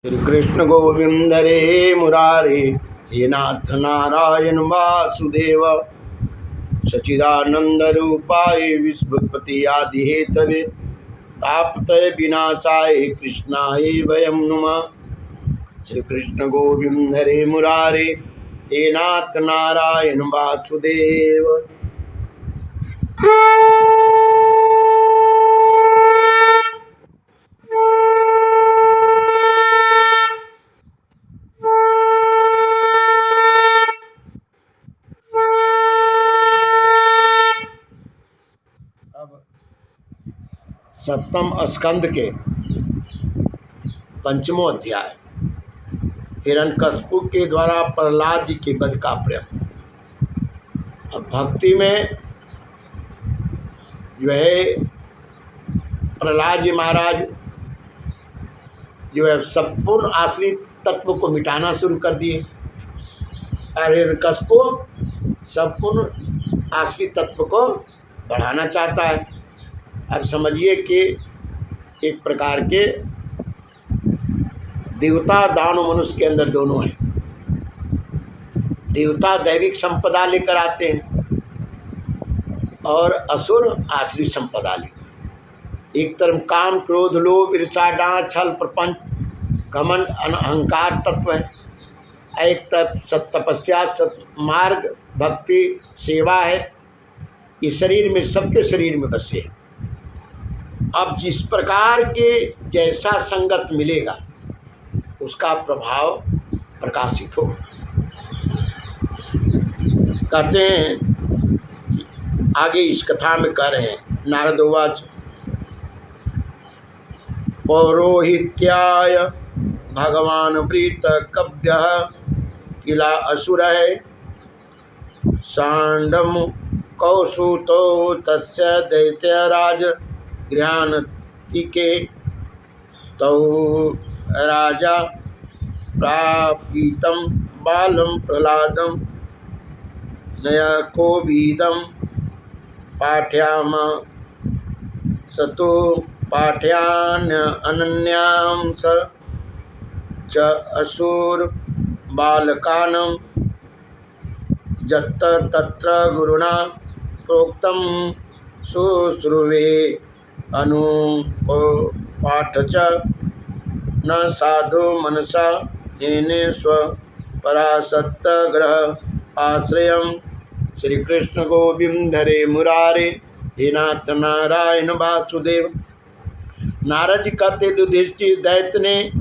श्री कृष्ण गोविंद रे मुरारे हे नाथ नारायण वासुदेव सच्चिदानंद रूपाय विश्वपति आदि हेतवे तापत्रय विनाशाय कृष्णाय वयं नुमः। श्री कृष्ण गोविंद रे मुरारे हे नाथ नारायण वासुदेव। सप्तम स्कंद के पंचमो अध्याय हिरण्यकशिपु के द्वारा प्रहलाद जी के वध का प्रयत्न। अब भक्ति में जो है प्रहलाद जी महाराज जो है संपूर्ण आश्रित तत्व को मिटाना शुरू कर दिए और हिरण्यकशिपु संपूर्ण आश्रित तत्व को बढ़ाना चाहता है। अब समझिए कि एक प्रकार के देवता दानव मनुष्य के अंदर दोनों हैं। देवता दैविक संपदा लेकर आते हैं और असुर आश्रित संपदा लेकर। एक तरफ काम क्रोध लोभ ईर्षा डांच छल प्रपंच घमंड अहंकार तत्व है, एक तरफ सत तपस्या सत्मार्ग भक्ति सेवा है। ये शरीर में सबके शरीर में बसे है। अब जिस प्रकार के जैसा संगत मिलेगा उसका प्रभाव प्रकाशित हो। कहते हैं आगे इस कथा में कह रहे हैं नारदोवाच पौरोहित्याय भगवान प्रीत कव्य किला असुर सांडम कौसुतो तस्य दैत्यराज गृहानतिके तौ राजा प्रापीतं बालं प्रहलादं नयकोभिदं पाठयाम सतो पाठयान्य अनन्यां च असुर बालकानं जत्त तत्र गुरुणा प्रोक्तं शुश्रुवे अनुपाठ च न साधु मनसा येने स्व परासत्त ग्रह आश्रयम्। श्री कृष्ण गोविंद रे मुरारे हे नाथ नारायण वासुदेव। नारद जी कहते युधिष्ठिर दैत्य ने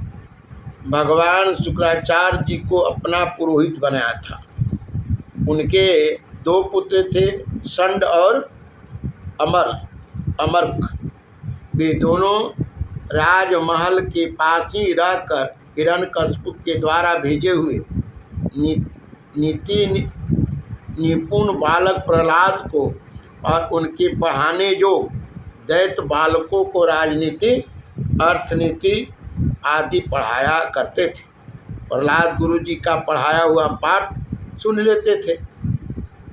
भगवान शुक्राचार्य जी को अपना पुरोहित बनाया था। उनके दो पुत्र थे, संड और अमर्क। वे दोनों राजमहल के पास ही रहकर हिरण्यकशिपु के द्वारा भेजे हुए नीति निपुण बालक प्रहलाद को और उनके पढ़ाने जो दैत्य बालकों को राजनीति अर्थनीति आदि पढ़ाया करते थे। प्रहलाद गुरु जी का पढ़ाया हुआ पाठ सुन लेते थे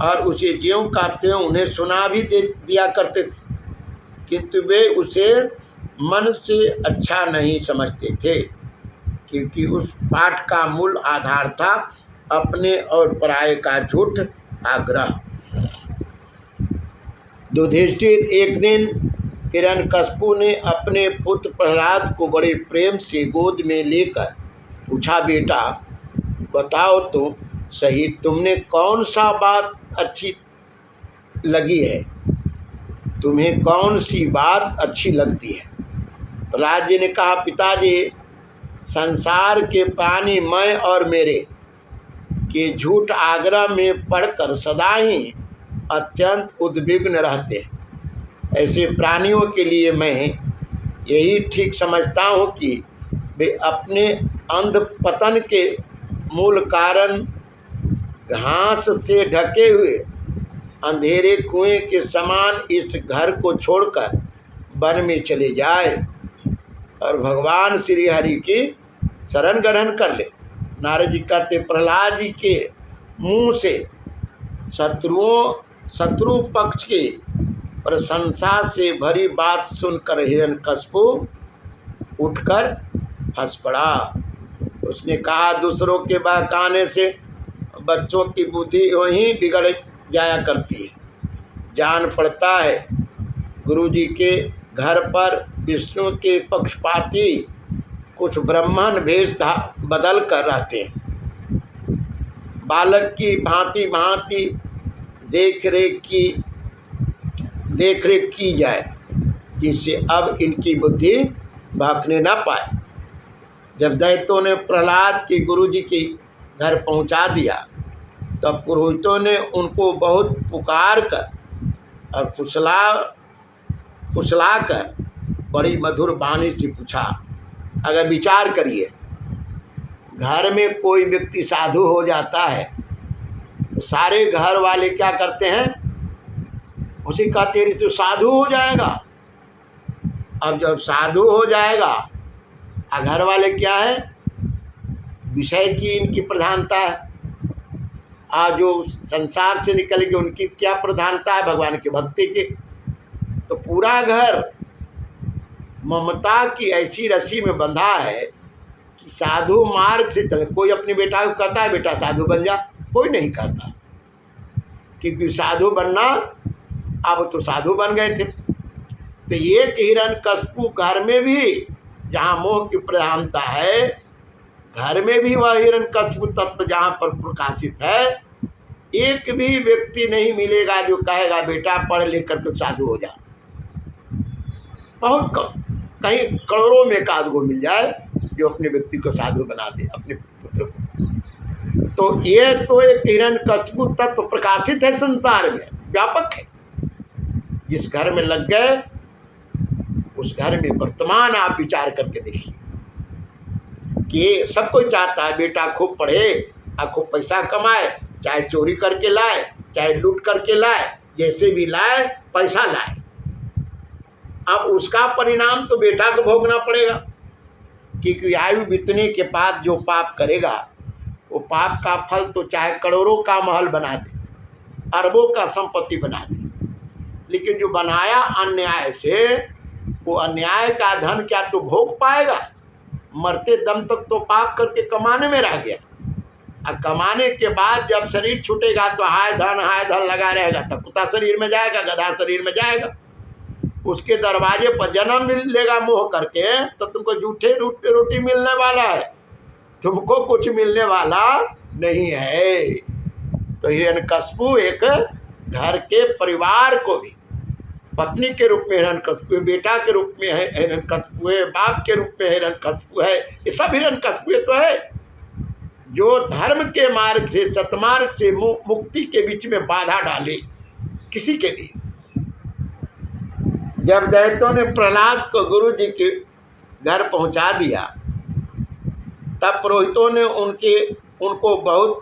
और उसे ज्यों का त्यों उन्हें सुना भी दिया करते थे, किंतु वे उसे मन से अच्छा नहीं समझते थे, क्योंकि उस पाठ का मूल आधार था अपने और पराये का झूठ आग्रह। युधिष्ठिर एक दिन हिरण्यकशिपु ने अपने पुत्र प्रहलाद को बड़े प्रेम से गोद में लेकर पूछा, बेटा बताओ तो सही, तुमने कौन सा बात अच्छी लगी है? तुम्हें कौन सी बात अच्छी लगती है? प्रहलाद जी ने कहा, पिताजी संसार के प्राणी मैं और मेरे के झूठ आग्रह में पढ़कर सदा ही अत्यंत उद्विग्न रहते। ऐसे प्राणियों के लिए मैं यही ठीक समझता हूँ कि वे अपने अंधपतन के मूल कारण घास से ढके हुए अंधेरे कुएं के समान इस घर को छोड़कर वन में चले जाए और भगवान श्री हरि की शरण ग्रहण कर ले। नारद जी कहते प्रहलाद जी के मुंह से शत्रु पक्ष की प्रशंसा से भरी बात सुनकर हिरण्यकशिपु उठकर हंस पड़ा उसने कहा दूसरों के बहकाने से बच्चों की बुद्धि वहीं बिगड़ जाया करती है। जान पड़ता है गुरुजी के घर पर विष्णु के पक्षपाती कुछ ब्राह्मण वेश बदल कर रहते हैं। बालक की भांति भांति देख रेख की जाए, जिससे अब इनकी बुद्धि भागने न पाए। जब दैत्यों ने प्रहलाद की गुरुजी के घर पहुंचा दिया, तब पुरोहितों ने उनको बहुत पुकार कर और फुसला कर बड़ी मधुर वाणी से पूछा। अगर विचार करिए, घर में कोई व्यक्ति साधु हो जाता है तो सारे घर वाले क्या करते हैं, उसे कहते हैं तो साधु हो जाएगा। अब जब साधु हो जाएगा, घर वाले क्या है, विषय की इनकी प्रधानता है। आज जो संसार से निकलेंगे उनकी क्या प्रधानता है, भगवान की भक्ति की। तो पूरा घर ममता की ऐसी रस्सी में बंधा है कि साधु मार्ग से चले। कोई अपने बेटा को कहता है बेटा साधु बन जा, कोई नहीं कहता, क्योंकि साधु बनना, अब तो साधु बन गए थे। तो ये हिरण्यकश्यप घर में भी जहाँ मोह की प्रधानता है, घर में भी वह हिरण्यकश्यप तत्व जहाँ पर प्रकाशित है, एक भी व्यक्ति नहीं मिलेगा जो कहेगा बेटा पढ़ लिख कर तो साधु हो जा। बहुत कम, कहीं करोड़ों में एक आध को मिल जाए जो अपने व्यक्ति को साधु बना दे, अपने पुत्र को। तो ये तो एक हिरण्यकश्यप तत्व प्रकाशित है, संसार में व्यापक है। जिस घर में लग गए उस घर में वर्तमान आप विचार करके देखिए कि सब कोई चाहता है बेटा खूब पढ़े और खूब पैसा कमाए, चाहे चोरी करके लाए, चाहे लूट करके लाए, जैसे भी लाए पैसा लाए। अब उसका परिणाम तो बेटा को भोगना पड़ेगा, क्योंकि आयु बीतने के बाद जो पाप करेगा वो पाप का फल तो चाहे करोड़ों का महल बना दे, अरबों का संपत्ति बना दे, लेकिन जो बनाया अन्याय से, वो अन्याय का धन क्या तो भोग पाएगा? मरते दम तक तो पाप करके कमाने में रह गया, और कमाने के बाद जब शरीर छूटेगा तो हाय धन लगा रहेगा। तब कुत्ता शरीर में जाएगा, गधा शरीर में जाएगा, उसके दरवाजे पर जन्म मिलेगा मोह करके, तो तुमको झूठे रोटी मिलने वाला है, तुमको कुछ मिलने वाला नहीं है। तो हिरण्यकश्यप एक घर के परिवार को भी पत्नी के रूप में हिरण्यकश्यप, बेटा के रूप में है हिरण्यकश्यप, बाप के रूप में हिरण्यकश्यप है। ये सब हिरण्यकश्यप तो है जो धर्म के मार्ग से, सतमार्ग से मुक्ति के बीच में बाधा डाले किसी के लिए। जब दैत्यों ने प्रहलाद को गुरु जी के घर पहुंचा दिया, तब पुरोहितों ने उनको बहुत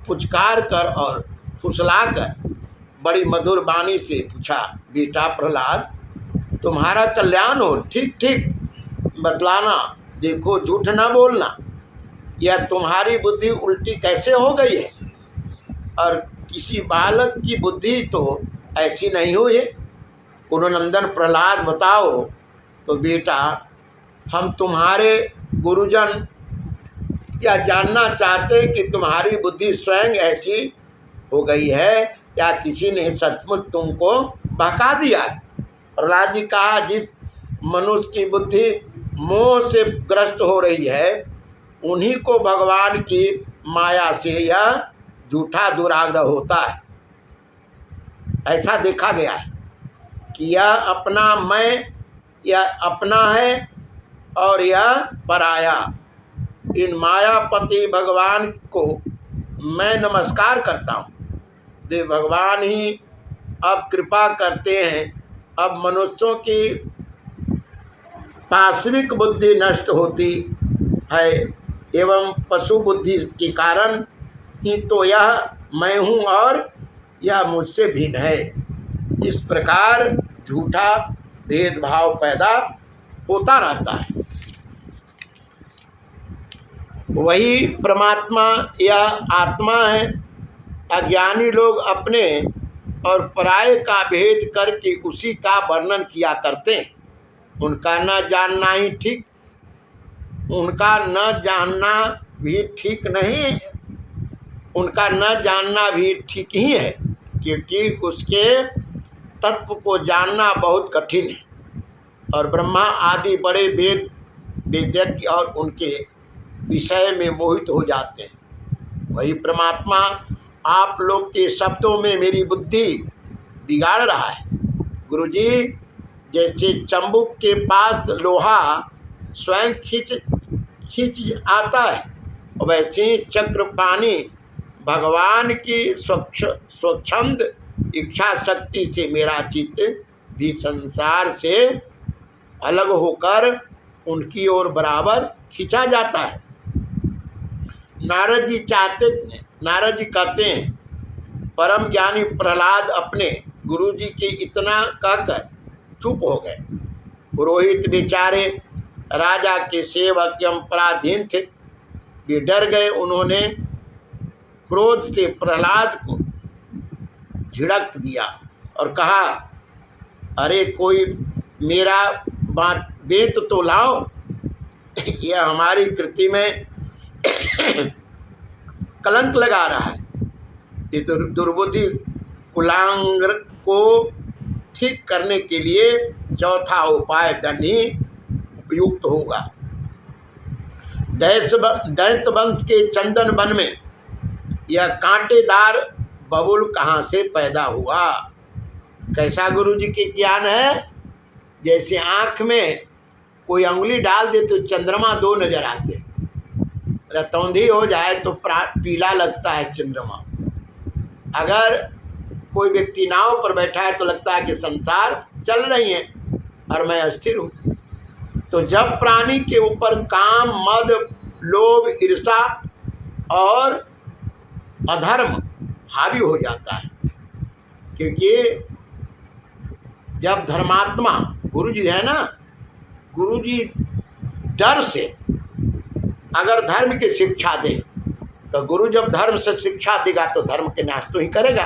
पुचकार कर और फुसला कर बड़ी मधुर वाणी से पूछा, बेटा प्रहलाद तुम्हारा कल्याण हो, ठीक ठीक बतलाना, देखो झूठ ना बोलना, या तुम्हारी बुद्धि उल्टी कैसे हो गई है? और किसी बालक की बुद्धि तो ऐसी नहीं हुई है। कुरुनंदन प्रहलाद बताओ तो बेटा, हम तुम्हारे गुरुजन या जानना चाहते कि तुम्हारी बुद्धि स्वयं ऐसी हो गई है या किसी ने सचमुच तुमको बहका दिया है? प्रहलाद जी कहा, जिस मनुष्य की बुद्धि मोह से ग्रस्त हो रही है, उन्हीं को भगवान की माया से यह झूठा दुराग्रह होता है। ऐसा देखा गया है कि यह अपना मैं, यह अपना है और यह पराया। इन मायापति भगवान को मैं नमस्कार करता हूँ, वे भगवान ही अब कृपा करते हैं। अब मनुष्यों की पाशविक बुद्धि नष्ट होती है एवं पशु बुद्धि के कारण ही तो यह मैं हूँ और यह मुझसे भिन्न है। इस प्रकार झूठा भेदभाव पैदा होता रहता है। वही परमात्मा या आत्मा है। अज्ञानी लोग अपने और पराये का भेद करके उसी का वर्णन किया करते हैं। उनका न जानना ही ठीक उनका न जानना भी ठीक नहीं, उनका न जानना भी ठीक ही है, क्योंकि उसके तत्व को जानना बहुत कठिन है। और ब्रह्मा आदि बड़े वेदज्ञ और उनके विषय में मोहित हो जाते हैं। वही परमात्मा आप लोग के शब्दों में मेरी बुद्धि बिगाड़ रहा है। गुरुजी, जैसे चंबुक के पास लोहा स्वयं खींच आता है, वैसे ही चक्रपाणी भगवान की स्वच्छंद इच्छा शक्ति से मेरा चित्त भी संसार से अलग होकर उनकी ओर बराबर खींचा जाता है। नारद जी कहते हैं, परम ज्ञानी प्रहलाद अपने गुरु जी के इतना कहकर चुप हो गए। पुरोहित बेचारे राजा के सेवक एवं पराधीन थे, वे डर गए। उन्होंने क्रोध से प्रहलाद को झिड़क दिया और कहा, अरे कोई मेरा वेद तो लाओ, यह हमारी कृति में कलंक लगा रहा है। इस दुर्बुद्धि कुलांग को ठीक करने के लिए चौथा उपाय दंड ही उपयुक्त होगा। दैत्य वंश के चंदन वन में यह कांटेदार बबुल कहाँ से पैदा हुआ? कैसा गुरु जी के ज्ञान है? जैसे आँख में कोई अंगुली डाल दे तो चंद्रमा दो नजर आते, रतौंधी हो जाए तो पीला लगता है चंद्रमा। अगर कोई व्यक्ति नाव पर बैठा है तो लगता है कि संसार चल रही है और मैं अस्थिर हूँ। तो जब प्राणी के ऊपर काम, मद, लोभ, ईर्षा और अधर्म हावी हो जाता है, क्योंकि जब धर्मात्मा गुरु जी है ना, गुरु जी डर से अगर धर्म की शिक्षा दे तो गुरु जब धर्म से शिक्षा देगा तो धर्म के नाश तो ही करेगा।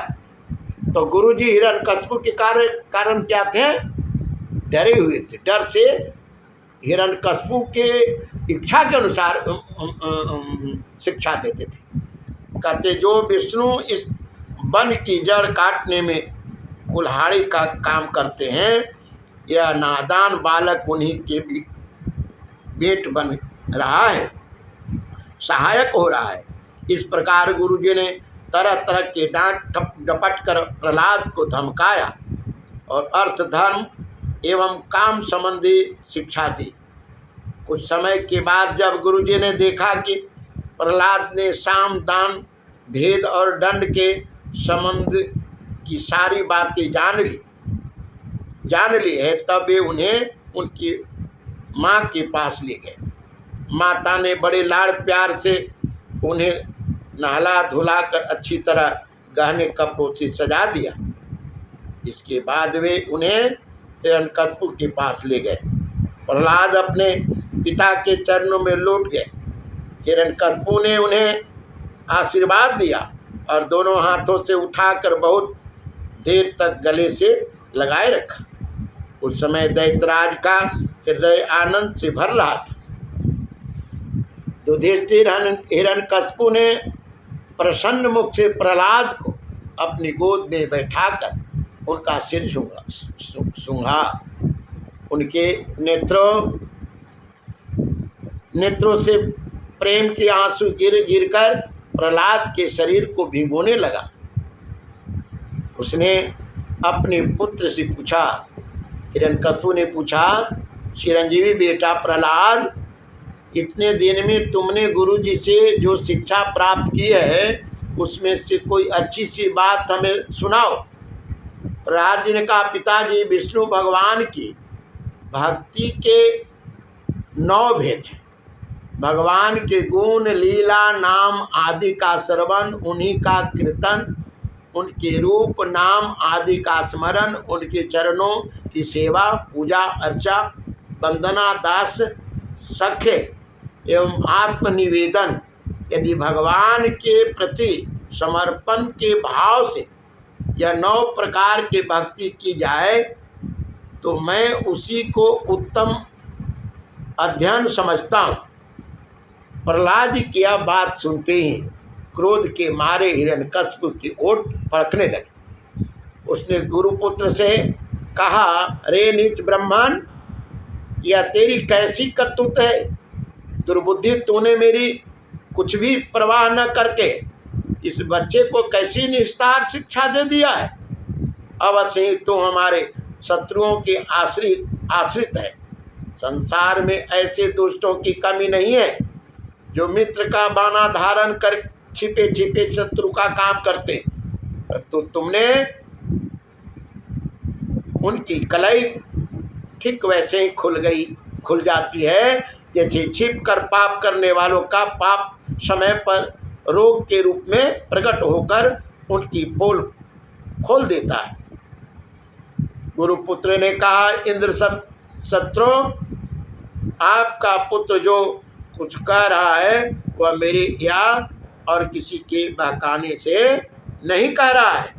तो गुरु जी हिरण्यकश्यप के कारण क्या थे? डरे हुए थे। डर से हिरण्यकश्यप के इच्छा के अनुसार शिक्षा देते थे। कहते, जो विष्णु इस वन की जड़ काटने में कुल्हाड़ी का काम करते हैं, यह नादान बालक उन्हीं के बेट बन रहा है, सहायक हो रहा है। इस प्रकार गुरुजी ने तरह तरह के डांट डपट कर प्रहलाद को धमकाया और अर्थ, धर्म एवं काम संबंधी शिक्षा दी। कुछ समय के बाद जब गुरुजी ने देखा कि प्रहलाद ने साम, दान, भेद और दंड के संबंध की सारी बातें जान ली है, तब वे उन्हें उनकी माँ के पास ले गए। माता ने बड़े लाड़ प्यार से उन्हें नहला धुला कर अच्छी तरह गहने कपड़ों से सजा दिया। इसके बाद वे उन्हें हिरण्यकश्यप के पास ले गए। प्रहलाद अपने पिता के चरणों में लौट गए। हिरण्यकश्यप ने उन्हें आशीर्वाद दिया और दोनों हाथों से उठाकर बहुत देर तक गले से लगाए रखा। उस समय दैत्यराज का हृदय आनंद से भर रहा था। युधिष्ठिर हिरण्यकश्यप ने प्रसन्न मुख से प्रहलाद को अपनी गोद में बैठाकर उनका सिर सूंघा। उनके नेत्रों से प्रेम के आंसू गिरकर प्रहलाद के शरीर को भिगोने लगा। उसने अपने पुत्र से पूछा, हिरण्यकश्यप ने पूछा, चिरंजीवी बेटा प्रहलाद, इतने दिन में तुमने गुरु जी से जो शिक्षा प्राप्त की है उसमें से कोई अच्छी सी बात हमें सुनाओ। प्रहलाद जी ने कहा, पिताजी, विष्णु भगवान की भक्ति के 9 भेद हैं। भगवान के गुण, लीला, नाम आदि का श्रवण, उन्हीं का कीर्तन, उनके रूप, नाम आदि का स्मरण, उनके चरणों की सेवा, पूजा अर्चा, वंदना, दास सख्य एवं आत्मनिवेदन। यदि भगवान के प्रति समर्पण के भाव से यह 9 प्रकार की भक्ति की जाए तो मैं उसी को उत्तम अध्ययन समझता हूँ। प्रहलाद जी की यह बात सुनते ही क्रोध के मारे हिरण्यकश्यप की ओट फड़कने लगे। उसने गुरुपुत्र से कहा, रे नीच ब्राह्मण, यह तेरी कैसी करतूत है? दुर्बुद्धि, तूने मेरी कुछ भी परवाह न करके इस बच्चे को कैसी निस्तार शिक्षा दे दिया है। अवश्य ही तू हमारे शत्रुओं के आश्रित है। संसार में ऐसे दुष्टों की कमी नहीं है जो मित्र का बाना धारण कर छिपे छिपे शत्रु का काम करते, तो तुमने उनकी कलाई ठीक वैसे ही खुल जाती है जैसे छिप कर पाप करने वालों का पाप समय पर रोग के रूप में प्रकट होकर उनकी पोल खोल देता है। गुरुपुत्र ने कहा, इंद्र शत्रु, आपका पुत्र जो कुछ कह रहा है वह मेरे या और किसी के बहकाने से नहीं कह रहा है।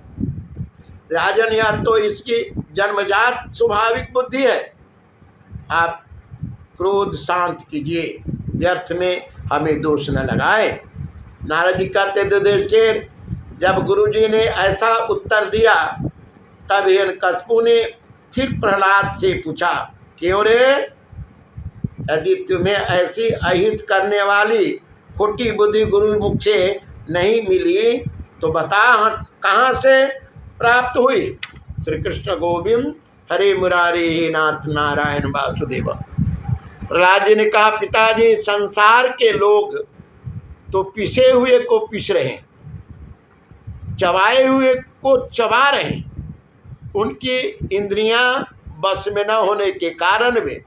राजन, या तो इसकी जन्मजात स्वाभाविक बुद्धि है। आप क्रोध शांत कीजिए, व्यर्थ में हमें दोष न लगाए। नारद जी कहते, युधिष्ठिर, जब गुरुजी ने ऐसा उत्तर दिया तब हिरण्यकश्यप ने फिर प्रहलाद से पूछा, क्यों रे? यदि तुम्हें ऐसी अहित करने वाली खोटी बुद्धि गुरुमुख से नहीं मिली तो बता कहाँ से प्राप्त हुई। श्री कृष्ण गोविंद हरे मुरारी हे नाथ नारायण वासुदेव। प्रहलाद जी ने कहा, पिताजी, संसार के लोग तो पिसे हुए को पिस रहे हैं, चबाए हुए को चबा रहे हैं। उनकी इंद्रियां बस में न होने के कारण वे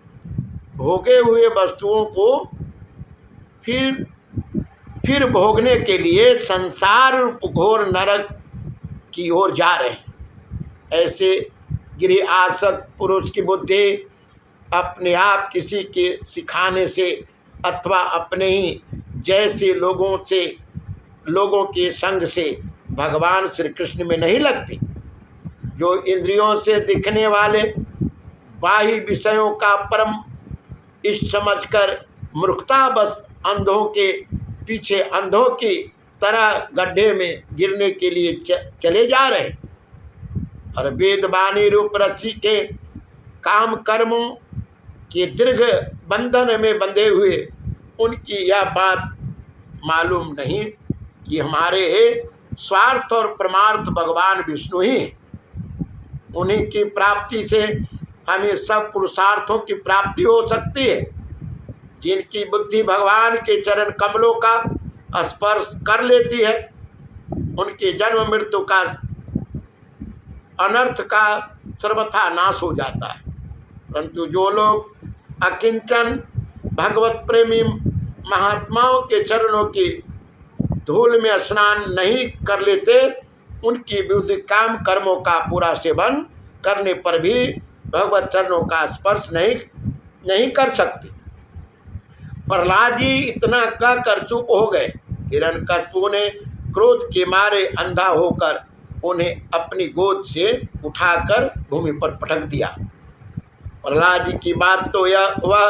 भोगे हुए वस्तुओं को फिर भोगने के लिए संसार रूप घोर नरक की ओर जा रहे हैं। ऐसे गृह आसक्त पुरुष की बुद्धि अपने आप किसी के सिखाने से अथवा अपने ही जैसे लोगों के संग से भगवान श्री कृष्ण में नहीं लगती। जो इंद्रियों से दिखने वाले बाह्य विषयों का परम इष्ट समझकर मूर्खता बस अंधों के पीछे अंधों की तरह गड्ढे में गिरने के लिए चले जा रहे, और वेदवाणी रूप रस्सी के काम कर्मों के दीर्घ बंधन में बंधे हुए उनकी यह बात मालूम नहीं कि हमारे स्वार्थ और परमार्थ भगवान विष्णु ही हैं। उन्हीं की प्राप्ति से हमें सब पुरुषार्थों की प्राप्ति हो सकती है। जिनकी बुद्धि भगवान के चरण कमलों का स्पर्श कर लेती है, उनके जन्म मृत्यु का अनर्थ का सर्वथा नाश हो जाता है। परंतु जो लोग अकिंचन भगवत प्रेमी महात्माओं के चरणों की धूल में स्नान नहीं कर लेते, उनकी बुद्धि काम कर्मों का पूरा सेवन करने पर भी भगवत चरणों का स्पर्श नहीं कर सकती। प्रहलाद जी इतना कहकर चुप हो गए। हिरण्यकश्यप ने क्रोध के मारे अंधा होकर उन्हें अपनी गोद से उठाकर भूमि पर पटक दिया। प्रहलाद जी की बात तो वह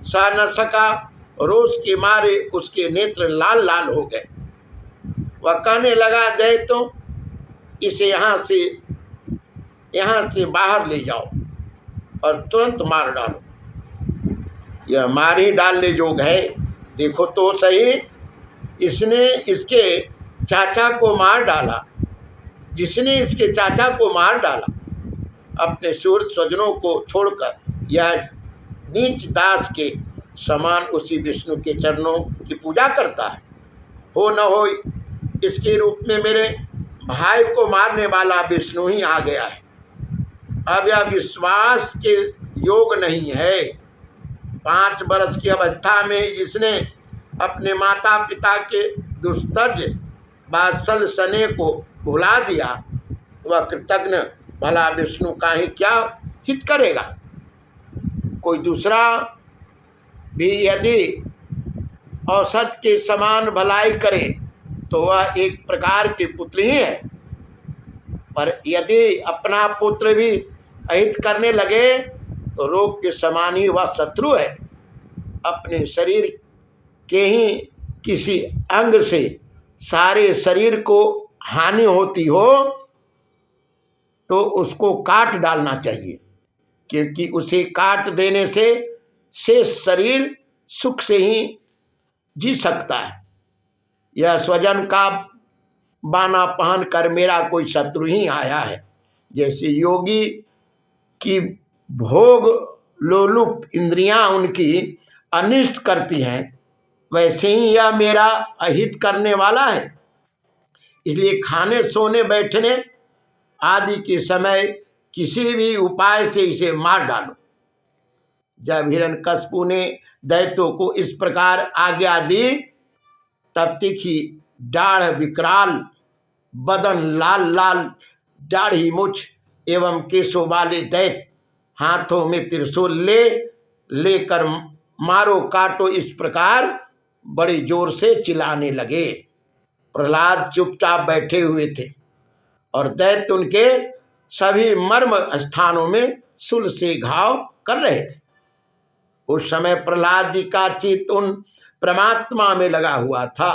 सह न सका। रोष के मारे उसके नेत्र लाल लाल हो गए। वह कहने लगा, दे तो इसे यहाँ से बाहर ले जाओ और तुरंत मार डालो। यह मार ही डालने योग्य है। देखो तो सही, इसने इसके चाचा को मार डाला। जिसने इसके चाचा को मार डाला अपने शूर स्वजनों को छोड़कर यह नीच दास के समान उसी विष्णु के चरणों की पूजा करता है। हो न हो इसके रूप में मेरे भाई को मारने वाला विष्णु ही आ गया है। अब यह विश्वास के योग नहीं है। 5 वर्ष की अवस्था में जिसने अपने माता पिता के दुस्तज वात्सल स्नेह को भुला दिया, वह कृतज्ञ भला विष्णु का ही क्या हित करेगा। कोई दूसरा भी यदि औसत के समान भलाई करे तो वह एक प्रकार के पुत्र ही है, पर यदि अपना पुत्र भी अहित करने लगे तो रोग के समान ही वह शत्रु है। अपने शरीर के ही किसी अंग से सारे शरीर को हानि होती हो तो उसको काट डालना चाहिए, क्योंकि उसे काट देने से शेष शरीर सुख से ही जी सकता है। यह स्वजन का बाना पहन कर मेरा कोई शत्रु ही आया है। जैसे योगी की भोग लोलुप इंद्रियां उनकी अनिष्ट करती हैं, वैसे ही यह मेरा अहित करने वाला है। इसलिए खाने सोने बैठने आदि के समय किसी भी उपाय से इसे मार डालो। जब हिरण्यकशिपु ने दैत्यों को इस प्रकार आज्ञा दी, तब तीखी दाढ़, विकराल बदन, लाल लाल दाढ़ी मुछ एवं केशों वाले दैत्य हाथों में त्रिशूल लेकर मारो काटो इस प्रकार बड़ी जोर से चिल्लाने लगे। प्रहलाद चुपचाप बैठे हुए थे और दैत्य उनके सभी मर्म स्थानों में शूल से घाव कर रहे थे। उस समय प्रहलाद जी का चित्त उन परमात्मा में लगा हुआ था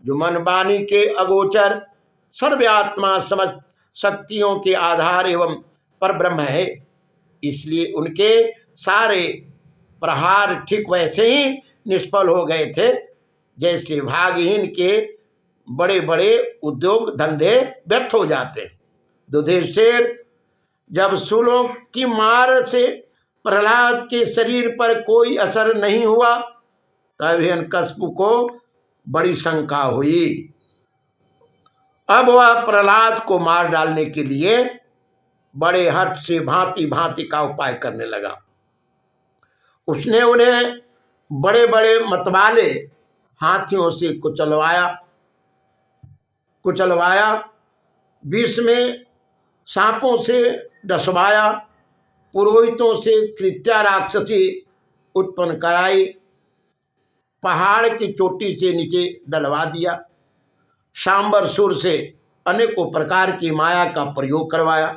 जो मन वाणी के अगोचर सर्वआत्मा समस्त शक्तियों के आधार एवं परब्रह्म है। इसलिए उनके सारे प्रहार ठीक वैसे ही निष्फल हो गए थे जैसे भागहीन के बड़े बड़े उद्योग धंधे व्यर्थ हो जाते। युधिष्ठिर, जब शूलों की मार से प्रहलाद के शरीर पर कोई असर नहीं हुआ, तब हिरण्यकशिपु को बड़ी शंका हुई। अब वह प्रहलाद को मार डालने के लिए बड़े हठ से भांति भांति का उपाय करने लगा। उसने उन्हें बड़े बड़े मतवाले हाथियों से कुचलवाया, विष में सांपों से डसवाया, पुरोहितों से कृत्या राक्षसी उत्पन्न कराई, पहाड़ की चोटी से नीचे डलवा दिया, सांबर सुर से अनेकों प्रकार की माया का प्रयोग करवाया,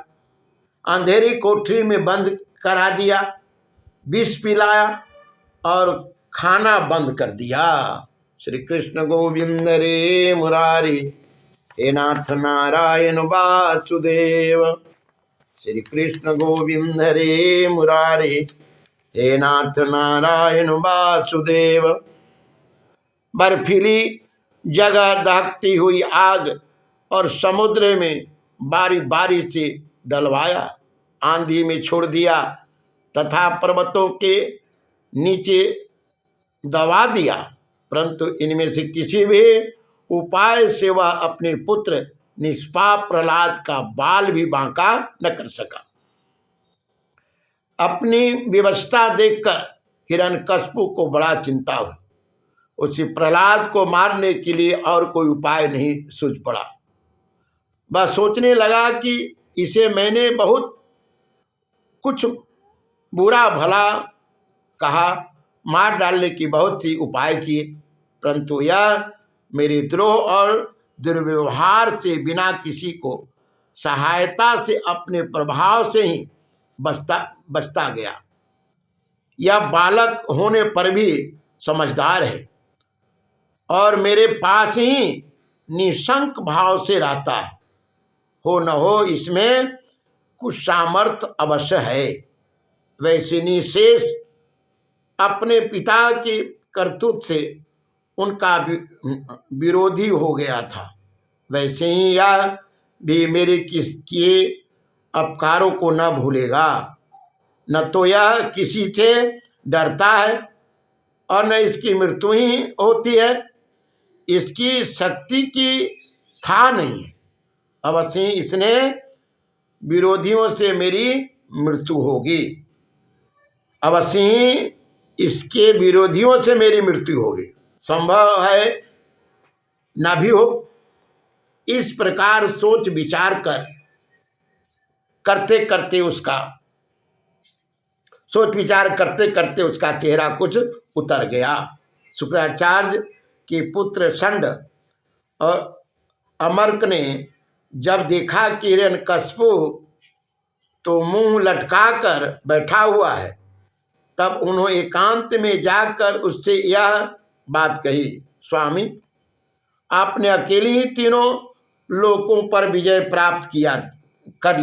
अंधेरी कोठरी में बंद करा दिया, विष पिलाया और खाना बंद कर दिया। श्री कृष्ण गोविंद रे मुरारी, हे नाथ नारायण वासुदेव। श्री कृष्ण गोविंद रे मुरारी, हे नाथ नारायण वासुदेव। बर्फीली जगह दहकती हुई आग और समुद्र में बारी बारी से डलवाया, आंधी में छोड़ दिया तथा पर्वतों के नीचे दबा दिया, परंतु इनमें से किसी भी उपाय से वह अपने पुत्र निष्पाप प्रहलाद का बाल भी बांका न कर सका। अपनी विवशता देखकर हिरण्यकशिपु को बड़ा चिंता हुई। उसे प्रहलाद को मारने के लिए और कोई उपाय नहीं सूझ पड़ा। वह सोचने लगा कि इसे मैंने बहुत कुछ बुरा भला कहा, मार डालने की बहुत सी उपाय किए, परंतु यह मेरे द्रोह और दुर्व्यवहार से बिना किसी को सहायता से अपने प्रभाव से ही बचता गया। यह बालक होने पर भी समझदार है और मेरे पास ही निशंक भाव से रहता है। हो न हो इसमें कुछ सामर्थ्य अवश्य है। वैसे निशेष अपने पिता के करतूत से उनका विरोधी हो गया था, वैसे ही यह भी मेरे किए अपकारों को न भूलेगा। न तो यह किसी से डरता है और न इसकी मृत्यु ही होती है। इसकी शक्ति की था नहीं, अवश्य ही इसने विरोधियों से मेरी मृत्यु होगी, अवश्य ही इसके विरोधियों से मेरी मृत्यु होगी, संभव है न भी हो। इस प्रकार सोच विचार करते करते उसका चेहरा कुछ उतर गया। शुक्राचार्य के पुत्र षंड और अमर्क ने जब देखा कि हिरण्यकशिपु तो मुंह लटकाकर बैठा हुआ है, तब उन्होंने एकांत में जाकर उससे यह बात कही, स्वामी आपने अकेले ही तीनों लोकों पर विजय प्राप्त कर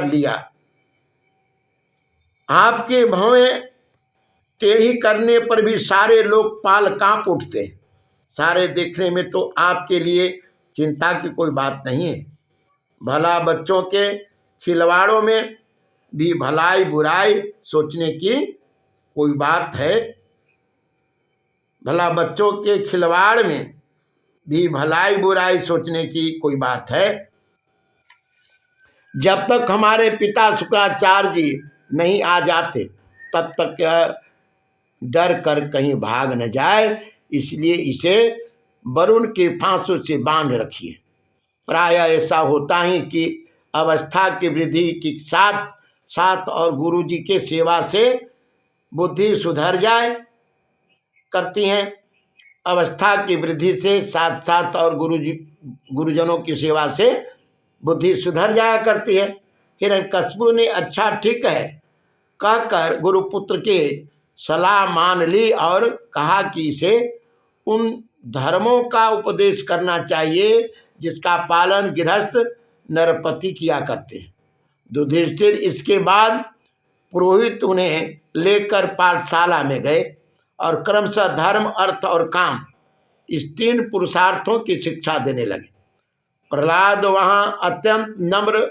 लिया। आपके भवें टेढ़ी करने पर भी सारे लोकपाल कांप उठते। सारे देखने में तो आपके लिए चिंता की कोई बात नहीं है। भला बच्चों के खिलवाड़ों में भी भलाई बुराई सोचने की कोई बात है? भला बच्चों के खिलवाड़ में भी भलाई बुराई सोचने की कोई बात है? जब तक हमारे पिता शुक्राचार्य जी नहीं आ जाते तब तक डर कर कहीं भाग न जाए, इसलिए इसे वरुण के फांसों से बांध रखिए। प्राय ऐसा होता ही कि अवस्था की वृद्धि के साथ साथ और गुरुजी के सेवा से बुद्धि सुधर जाए करती हैं। अवस्था की वृद्धि से साथ साथ और गुरुजनों की सेवा से बुद्धि सुधर जाया करती है। हिरण्यकशिपु ने अच्छा ठीक है कहकर गुरुपुत्र के सलाह मान ली और कहा कि इसे उन धर्मों का उपदेश करना चाहिए जिसका पालन गृहस्थ नरपति किया करते हैं। युधिष्ठिर इसके बाद पुरोहित उन्हें लेकर पाठशाला में गए और क्रमशः धर्म, अर्थ और काम इस तीन पुरुषार्थों की शिक्षा देने लगे। प्रहलाद वहाँ अत्यंत नम्र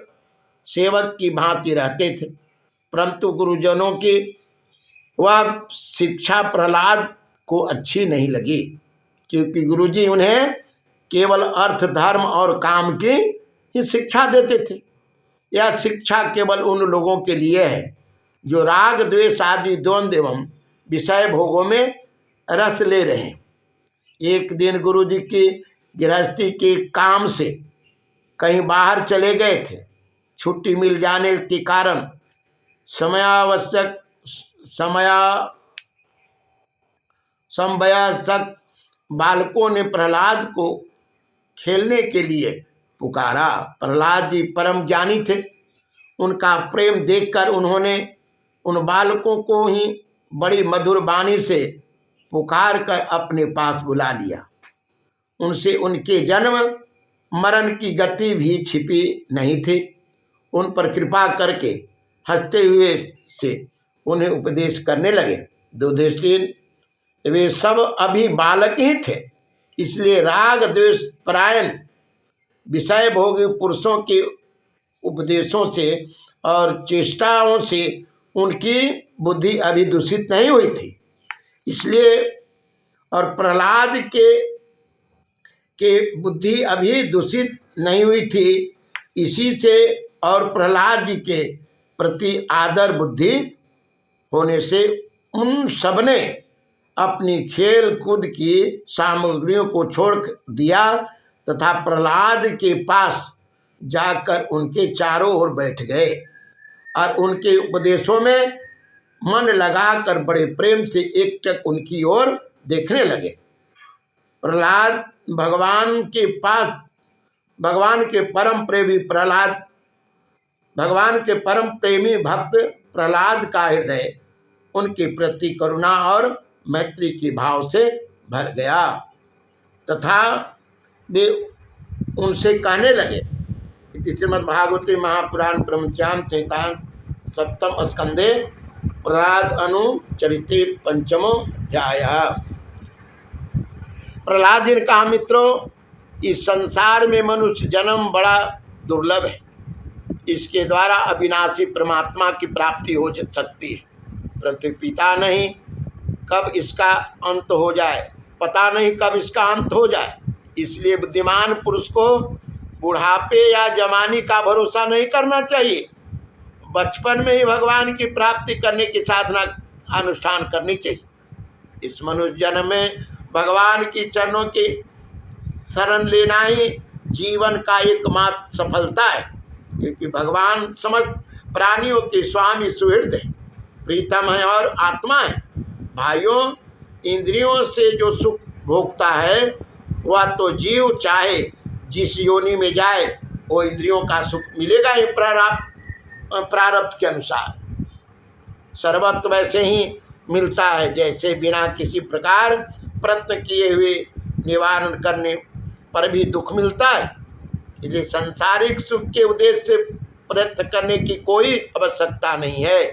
सेवक की भांति रहते थे, परंतु गुरुजनों की वह शिक्षा प्रहलाद को अच्छी नहीं लगी, क्योंकि गुरुजी उन्हें केवल अर्थ, धर्म और काम की ही शिक्षा देते थे। यह शिक्षा केवल उन लोगों के लिए है जो राग, द्वेष आदि द्वंद्व एवं विषय भोगों में रस ले रहे हैं। एक दिन गुरुजी की गृहस्थी के काम से कहीं बाहर चले गए थे। छुट्टी मिल जाने के कारण समवयस्क बालकों ने प्रहलाद को खेलने के लिए पुकारा। प्रहलाद जी परम ज्ञानी थे। उनका प्रेम देखकर उन्होंने उन बालकों को ही बड़ी मधुर वाणी से पुकार कर अपने पास बुला लिया। उनसे उनके जन्म मरण की गति भी छिपी नहीं थी। उन पर कृपा करके हंसते हुए से उन्हें उपदेश करने लगे। युधिष्ठिर वे सब अभी बालक ही थे, इसलिए राग द्वेष परायण विषय भोगी पुरुषों के उपदेशों से और चेष्टाओं से उनकी बुद्धि अभी दूषित नहीं हुई थी। इसलिए और प्रहलाद के बुद्धि अभी दूषित नहीं हुई थी, इसी से और प्रहलाद जी के प्रति आदर बुद्धि होने से उन सबने अपनी खेल कूद की सामग्रियों को छोड़ दिया तथा प्रहलाद के पास जाकर उनके चारों ओर बैठ गए और उनके उपदेशों में मन लगाकर बड़े प्रेम से एकटक उनकी ओर देखने लगे। प्रहलाद भगवान के परम प्रेमी भक्त प्रहलाद का हृदय उनके प्रति करुणा और मैत्री के भाव से भर गया तथा वे उनसे कहने लगे। श्रीमद्भागवते महापुराण ब्रह्मचान संहितायां सप्तम स्कंधे प्रहलाद अनुचरिते पंचमो अध्याय। प्रहलाद जी ने कहा, मित्रों, इस संसार में मनुष्य जन्म बड़ा दुर्लभ है। इसके द्वारा अविनाशी परमात्मा की प्राप्ति हो सकती है, परंतु पता नहीं कब इसका अंत हो जाए। इसलिए बुद्धिमान पुरुष को बुढ़ापे या जवानी का भरोसा नहीं करना चाहिए। बचपन में ही भगवान की प्राप्ति करने की साधना अनुष्ठान करनी चाहिए। इस मनुष्य जन्म में भगवान की चरणों की शरण लेना ही जीवन का एकमात्र सफलता है, क्योंकि भगवान समस्त प्राणियों के स्वामी सुहृद है, प्रीतम है और आत्मा है। भाइयों, इंद्रियों से जो सुख भोगता है वह तो जीव चाहे जिस योनि में जाए वो इंद्रियों का सुख मिलेगा ही प्रारब्ध के अनुसार। सर्वत्र वैसे ही मिलता है जैसे बिना किसी प्रकार प्रयत्न किए हुए निवारण करने पर भी दुख मिलता है। इसलिए सांसारिक सुख के उद्देश्य से प्रयत्न करने की कोई आवश्यकता नहीं है,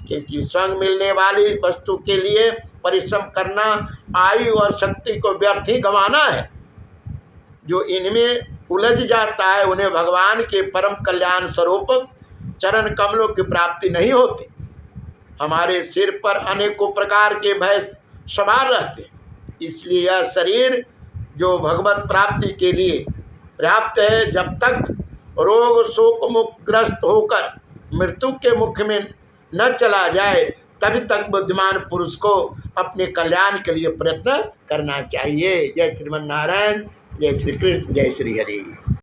क्योंकि स्वयं मिलने वाली वस्तु के लिए परिश्रम करना आयु और शक्ति को व्यर्थ ही गंवाना है। जो इनमें उलझ जाता है उन्हें भगवान के परम कल्याण स्वरूप चरण कमलों की प्राप्ति नहीं होती। हमारे सिर पर अनेकों प्रकार के भय सवार रहते, इसलिए यह शरीर जो भगवत प्राप्ति के लिए पर्याप्त है, जब तक रोग शोक मुक्त ग्रस्त होकर मृत्यु के मुख में न चला जाए तभी तक बुद्धिमान पुरुष को अपने कल्याण के लिए प्रयत्न करना चाहिए। जय श्रीमन नारायण, जय श्री कृष्ण, जय श्री हरि।